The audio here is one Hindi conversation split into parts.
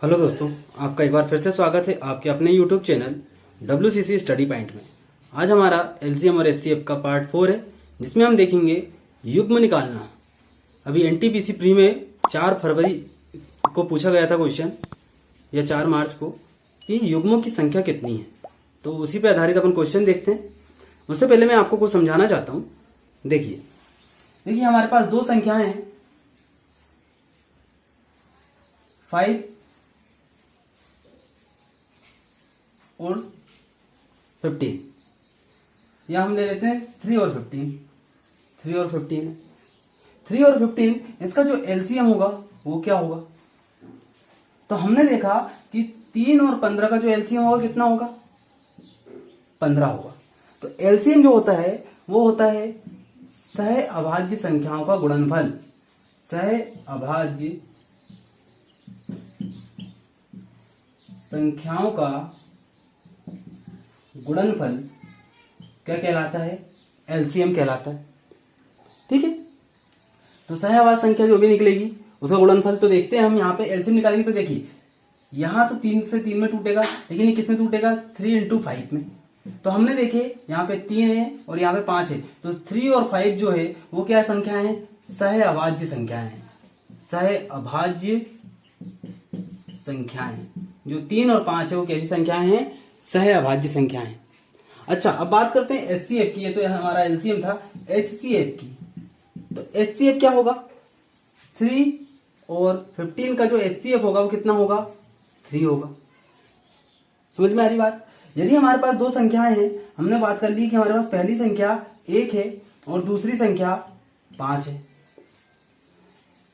हेलो दोस्तों, आपका एक बार फिर से स्वागत है आपके अपने YouTube channel WCC study point में। आज हमारा LCM और SCF का पार्ट 4 है, जिसमें हम देखेंगे युग्म निकालना। अभी NTPC प्री में 4 फरवरी को पूछा गया था क्वेश्चन, या 4 मार्च को, कि युग्मों की संख्या कितनी है। तो उसी पर आधारित अपन क्वेश्चन देखते हैं। उससे पहले मैं आपको कुछ समझाना चाहता हूँ। देखिए हमारे पास दो संख्याएं हैं, 5 और 15, या हम ले लेते हैं 3 और 15। 3 और 15, 3 और 15, इसका जो LCM होगा वो क्या होगा। तो हमने देखा कि 3 और 15 का जो LCM होगा कितना होगा, 15 होगा। तो LCM जो होता है वो होता है सह अभाज्य संख्याओं का गुणनफल। सह अभाज्य संख्याओं का गुणनफल क्या कहलाता है, LCM कहलाता है। ठीक है, तो सहअभाज्य संख्या जो भी निकलेगी उसका गुणनफल तो देखते हैं हम। यहाँ पे LCM निकालेंगे तो देखिए, यहाँ तो 3 से 3 में टूटेगा, लेकिन ये किस में टूटेगा, 3 × 5 में। तो हमने देखे यहाँ पे 3 है और यहाँ पे 5 है, तो 3 और 5 जो है वो क्या संख्या है, सहअभाज्य संख्याएं हैं। सहअभाज्य संख्याएं, जो 3 और 5 है वो कैसी संख्याएं हैं, सहअभाज्य संख्याएं। अच्छा, अब बात करते हैं HCF की। ये तो हमारा LCM था। HCF की, तो HCF क्या होगा, 3 और 15 का जो HCF होगा वो कितना होगा, 3 होगा। समझ में आ रही बात। यदि हमारे पास दो संख्याएं हैं, हमने बात कर ली कि हमारे पास पहली संख्या 1 है और दूसरी संख्या 5 है,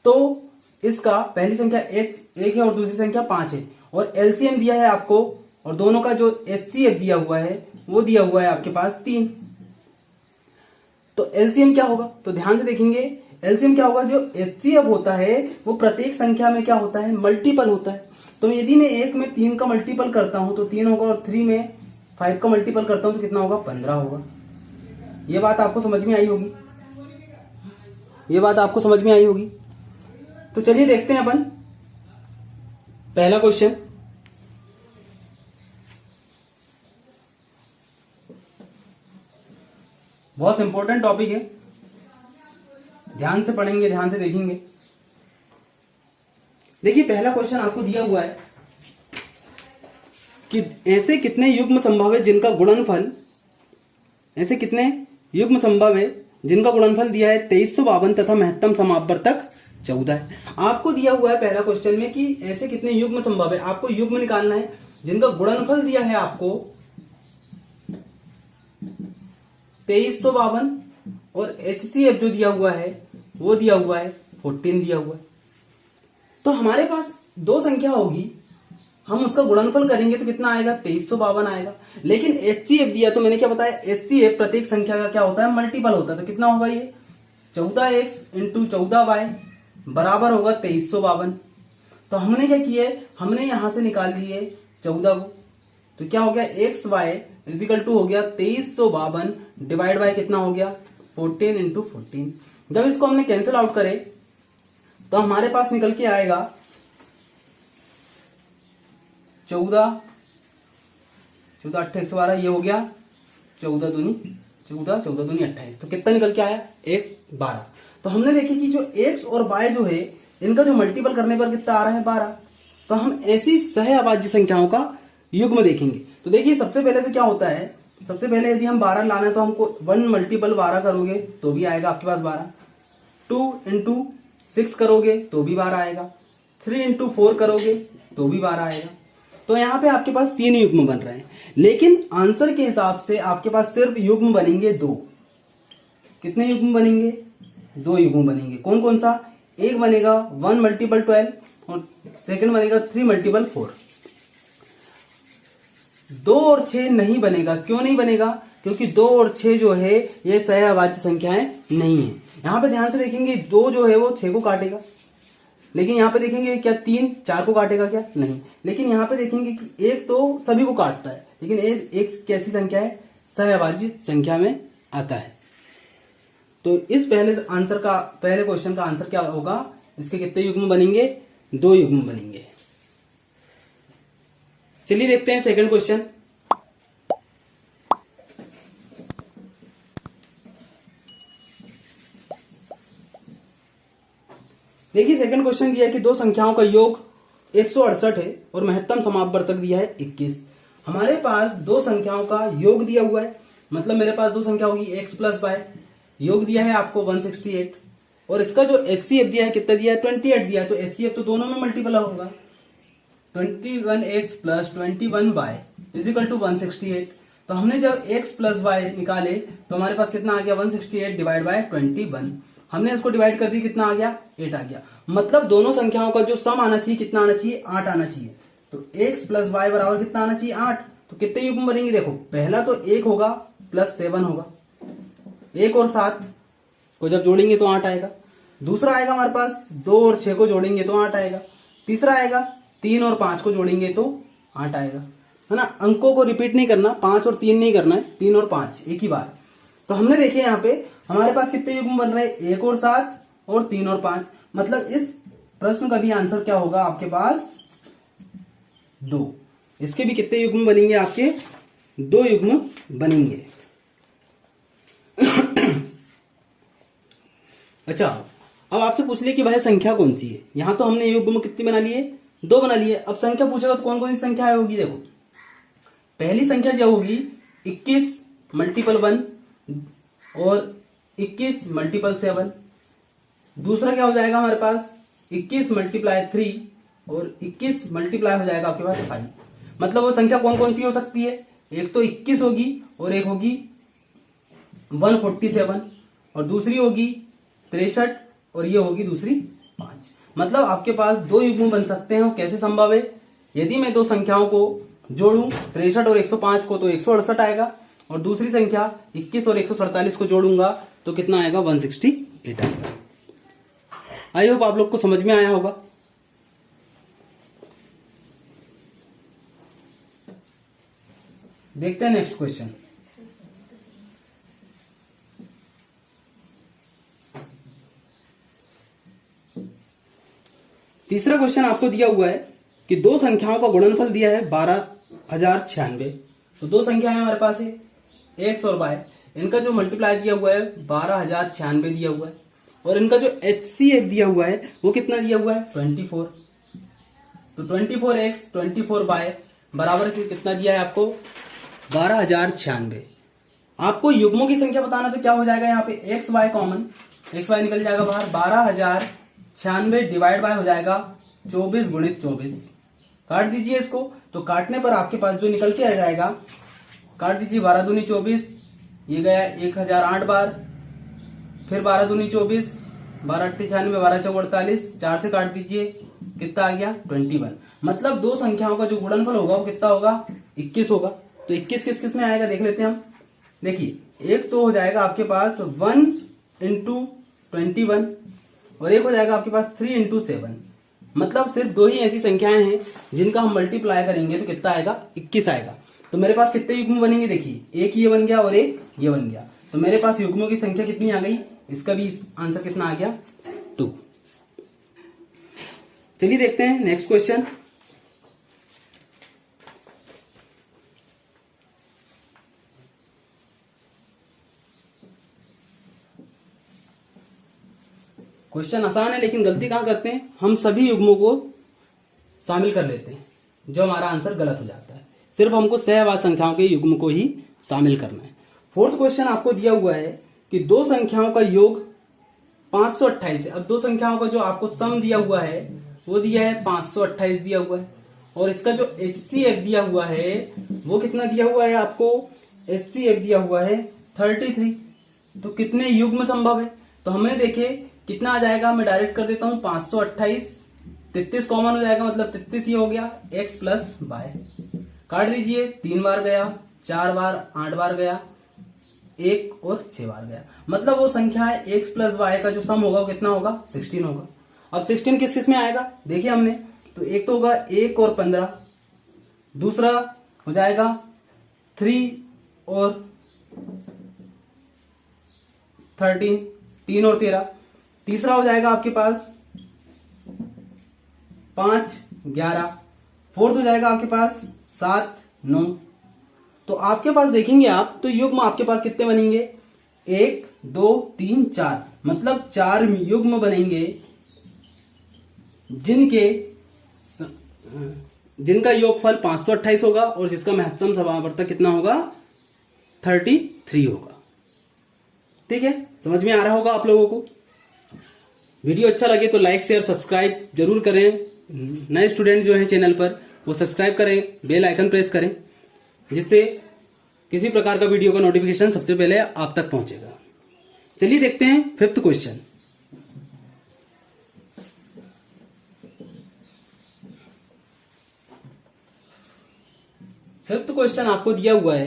तो इसका पहली संख्या 1 है और दूसरी संख्या 5 है, और LCM दिया है आपको, और दोनों का जो HCF दिया हुआ है वो दिया हुआ है आपके पास 3। तो LCM क्या होगा, तो ध्यान से देखेंगे LCM क्या होगा, जो HCF होता है वो प्रत्येक संख्या में क्या होता है, मल्टीपल होता है। तो यदि मैं 1 में 3 का मल्टीपल करता हूं तो 3 होगा, और 3 में 5 का मल्टीपल करता हूं तो कितना होगा, 15 होगा। ये बात आपको समझ में आई होगी, ये बात आपको समझ में आई होगी। तो चलिए देखते हैं अपन पहला क्वेश्चन। बहुत इंपॉर्टेंट टॉपिक है, ध्यान से पढ़ेंगे, ध्यान से देखेंगे। देखिए पहला क्वेश्चन आपको दिया हुआ है कि ऐसे कितने युग्म संभव है जिनका गुणनफल, ऐसे कितने युग्म संभव है जिनका गुणनफल दिया है 2352 तथा महत्तम समापवर्तक 14 है। आपको दिया हुआ है पहला क्वेश्चन में कि ऐसे कितने युग्म संभव है, आपको युग्म निकालना है जिनका गुणनफल दिया है आपको 2352, और HCF जो दिया हुआ है वो दिया हुआ है 14 दिया हुआ है। तो हमारे पास दो संख्या होगी, हम उसका गुणनफल करेंगे तो कितना आएगा, 2352 आएगा। लेकिन HCF दिया, तो मैंने क्या बताया, HCF प्रत्येक संख्या का क्या होता है, मल्टीपल होता है। तो कितना होगा ये, 14x × 14y बराबर होगा 2352। तो हमने क्या किया है, हमने यहां से निकाल लिए 14 को, तो क्या हो गया, xy = हो गया 2352 डिवाइड बाय कितना हो गया, 14 × 14। जब इसको हमने कैंसिल आउट करे तो हमारे पास निकल के आएगा 14 8 112, ये हो गया 14 दूनी 28। तो कितना निकल के आया, 12। तो हमने देखी कि जो x और y जो है इनका जो मल्टीपल करने पर कितना आ रहा है, 12। तो हम ऐसी सहअभाज्य संख्याओं का युग्म देखेंगे। तो देखिए सबसे पहले तो क्या होता है, सबसे पहले यदि हम 12 लाना है तो हमको 1 × 12 करोगे तो भी आएगा आपके पास 12। 2 × 6 करोगे तो भी 12 आएगा। 3 × 4 करोगे तो भी 12 आएगा। तो यहाँ पे आपके पास 3 युग्म बन रहे हैं, लेकिन आंसर के हिसाब से आपके पास सिर्फ युग्म बनेंगे 2। कितने युग्म बनेंगे, 2 युग्म बनेंगे। कौन कौन सा, एक बनेगा 1 × 12 और सेकंड बनेगा 3 × 4। 2 और 6 नहीं बनेगा। क्यों नहीं बनेगा, क्योंकि 2 और 6 जो है ये सहअभाज्य संख्याएं नहीं है। यहां पे ध्यान से देखेंगे, 2 जो है वो 6 को काटेगा, लेकिन यहां पे देखेंगे क्या 3 4 को काटेगा क्या, नहीं। लेकिन यहां पे देखेंगे कि 1 तो सभी को काटता है, लेकिन एक कैसी संख्या है, सहअभाज्य संख्या में आता है। तो इस पहले क्वेश्चन का आंसर क्या होगा, इसके कितने युग्म बनेंगे, 2 युग्म बनेंगे। चलिए देखते हैं सेकंड क्वेश्चन। देखिए सेकंड क्वेश्चन दिया है कि दो संख्याओं का योग 168 है और महत्तम समापवर्तक दिया है 21। हमारे पास दो संख्याओं का योग दिया हुआ है, मतलब मेरे पास दो संख्या होगी x प्लस वाई, योग दिया है आपको 168 और इसका जो एचसीएफ दिया है कितना दिया है 28 दिया है, तो एचसीएफ तो दोनों में मल्टीपल होगा 21x plus 21y is equal to 168। तो हमने जब x प्लस वाई निकाले तो हमारे पास कितना आ गया 168 डिवाइड बाय 21। हमने इसको डिवाइड कर दी, कितना आ गया 8 आ गया। मतलब दोनों संख्याओं का जो सम आना चाहिए कितना आना चाहिए 8 आना चाहिए। तो x प्लस वाई बराबर कितना आना चाहिए 8। तो कितने युग्म बनेंगे देखो, पहला तो 1 होगा प्लस 7 होगा, 1 और 7 को जब जोड़ेंगे तो 8 आएगा। दूसरा आएगा हमारे पास 2 और 6 को जोड़ेंगे तो 8 आएगा। तीसरा आएगा 3 और 5 को जोड़ेंगे तो 8 आएगा, है ना। अंकों को रिपीट नहीं करना, 5 और 3 नहीं करना है, 3 और 5 एक ही बार। तो हमने देखे यहाँ पे हमारे पास कितने युग्म बन रहे हैं 1 और 7 और 3 और 5। मतलब इस प्रश्न का भी आंसर क्या होगा आपके पास 2। इसके भी कितने युग्म बनेंगे आपके 2 युग्म बनेंगे। अच्छा, अब आपसे पूछ लिया कि वह संख्या कौन सी है। यहां तो हमने युग्म कितनी बना लिए 2 बना लिए। अब संख्या पूछेगा तो कौन कौन सी संख्या होगी देखो। पहली संख्या जो होगी 21 मल्टीपल 1 और 21 मल्टीपल 7। दूसरा क्या हो जाएगा हमारे पास 21 मल्टीप्लाई 3 और 21 मल्टीप्लाई हो जाएगा आपके पास 5। मतलब वो संख्या कौन कौन सी हो सकती है, एक तो 21 होगी और एक होगी 147 और दूसरी होगी 63 और ये होगी दूसरी 5। मतलब आपके पास 2 युग्म बन सकते हैं। कैसे संभव है, यदि मैं दो संख्याओं को जोड़ूं 63 और 105 को तो 168 आएगा और दूसरी संख्या 21 और 147 को जोड़ूंगा तो कितना आएगा 168 आएगा। आई होप आप लोग को समझ में आया होगा। देखते हैं नेक्स्ट क्वेश्चन। तीसरा क्वेश्चन आपको दिया हुआ है कि दो संख्याओं का गुणनफल दिया है 12,096। तो दो संख्या है हमारे पास है x और y, इनका जो मल्टीप्लाई दिया हुआ है 12,096 दिया हुआ है और इनका जो HCF दिया हुआ है वो कितना दिया हुआ है 24। तो 24x 24y बराबर कितना दिया है आपको 12,096। आपको युग्मों की संख्या बताना तो क्या हो जाएगा, यहाँ पे X Y common, X Y निकल जाएगा बाहर, 12,096 डिवाइड बाय हो जाएगा 24 गुणित 24। काट दीजिए इसको, तो काटने पर आपके पास जो निकल के आ जाएगा, काट दीजिए 12 दूनी 24, ये गया 1008 बार, फिर 12 दूनी 24, 12 अट्ठी 96, 12 चौक 48, 4 से काट दीजिए कितना आ गया 21। मतलब दो संख्याओं का जो गुणनफल होगा वो कितना होगा 21 होगा। तो 21 किस किस में आएगा देख लेते हैं हम। देखिए एक तो हो जाएगा आपके पास 1 इंटू 21 और एक हो जाएगा आपके पास 3 इंटू 7। मतलब सिर्फ दो ही ऐसी संख्याएं हैं जिनका हम मल्टीप्लाई करेंगे तो कितना आएगा 21 आएगा। तो मेरे पास कितने युग्म बनेंगे देखिए, एक ये बन गया और एक ये बन गया। तो मेरे पास युग्मों की संख्या कितनी आ गई, इसका भी आंसर कितना आ गया 2। चलिए देखते हैं नेक्स्ट क्वेश्चन। क्वेश्चन आसान है लेकिन गलती कहां करते हैं, हम सभी युग्मों को शामिल कर लेते हैं जो हमारा आंसर गलत हो जाता है। सिर्फ हमको सहवाचक संख्याओं के युग्म को ही शामिल करना है। फोर्थ क्वेश्चन आपको दिया हुआ है कि दो संख्याओं का योग 528 है। अब दो संख्याओं का जो आपको सम दिया हुआ है वो दिया है 528 दिया हुआ है और इसका जो HCF दिया हुआ है वो कितना दिया हुआ है आपको, HCF दिया हुआ है 33। तो कितने युग्म संभव है, तो हमने देखे कितना आ जाएगा, मैं डायरेक्ट कर देता हूं 528, 33 कॉमन हो जाएगा, मतलब 33 ही हो गया x प्लस वाई। काट दीजिए, 3 बार गया, 4 बार, 8 बार गया, 1 और 6 बार गया। मतलब वो संख्या है x प्लस वाई का जो सम होगा वो कितना होगा 16 होगा। अब 16 किस किस में आएगा देखिए हमने, तो एक तो होगा 1 और 15, दूसरा हो जाएगा 3 और 13, 3 और 13, तीसरा हो जाएगा आपके पास 5, 11 फोर्थ हो जाएगा आपके पास 7 9। तो आपके पास देखेंगे आप तो युग्म आपके पास कितने बनेंगे, 1 2 3 4, मतलब 4 युग्म बनेंगे जिनका योगफल 528 होगा और जिसका महत्तम समावर्तक कितना होगा, 33 होगा। ठीक है, समझ में आ रहा होगा आप लोगों को। वीडियो अच्छा लगे तो लाइक शेयर सब्सक्राइब जरूर करें। नए स्टूडेंट जो हैं चैनल पर वो सब्सक्राइब करें, बेल आइकन प्रेस करें, जिससे किसी प्रकार का वीडियो का नोटिफिकेशन सबसे पहले आप तक पहुंचेगा। चलिए देखते हैं 5th क्वेश्चन। फिफ्थ क्वेश्चन आपको दिया हुआ है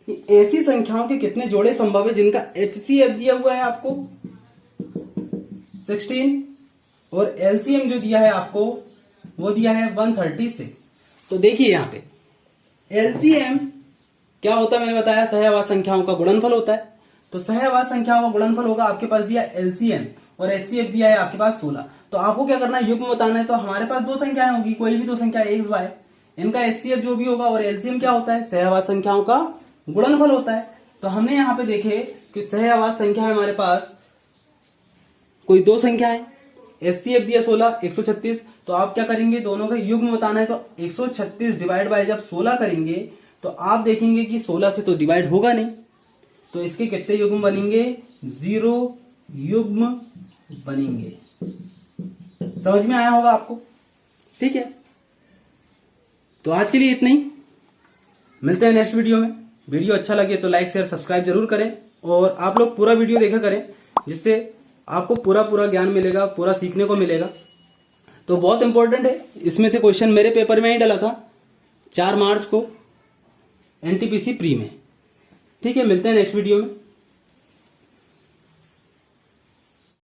कि ऐसी संख्याओं के कितने जोड़े संभव है जिनका HCF दिया हुआ है आपको 16 और LCM जो दिया है आपको वो दिया है 136। तो देखिए यहां पे LCM क्या होता है, मैंने बताया सहआवास संख्याओं का गुणनफल होता है। तो सहआवास संख्याओं का गुणनफल होगा, आपके पास दिया LCM और HCF दिया है आपके पास 16। तो आपको क्या करना है, युग्म बताना है। तो हमारे पास दो संख्याएं होगी, कोई भी दो संख्या x y, इनका HCF जो भी होगा, और LCM क्या होता है, सहआवास संख्याओं का गुणनफल होता है। तो हमने यहां पे देखे कि सहआवास संख्या है हमारे पास कोई दो संख्या है, HCF दिया 16 136। तो आप क्या करेंगे, दोनों का युग्म बताना है। तो 136 डिवाइड बाय जब 16 करेंगे तो आप देखेंगे कि 16 से तो डिवाइड होगा नहीं, तो इसके कितने युग्म बनेंगे, 0 युग्म बनेंगे। समझ में आया होगा आपको। ठीक है, तो आज के लिए इतना ही, मिलते हैं नेक्स्ट वीडियो में। वीडियो अच्छा लगे तो लाइक शेयर सब्सक्राइब जरूर करें और आप लोग पूरा वीडियो देखा करें, जिससे आपको पूरा ज्ञान मिलेगा, पूरा सीखने को मिलेगा। तो बहुत इंपॉर्टेंट है, इसमें से क्वेश्चन मेरे पेपर में ही डला था 4 मार्च को NTPC प्री में। ठीक है, मिलते हैं नेक्स्ट वीडियो में।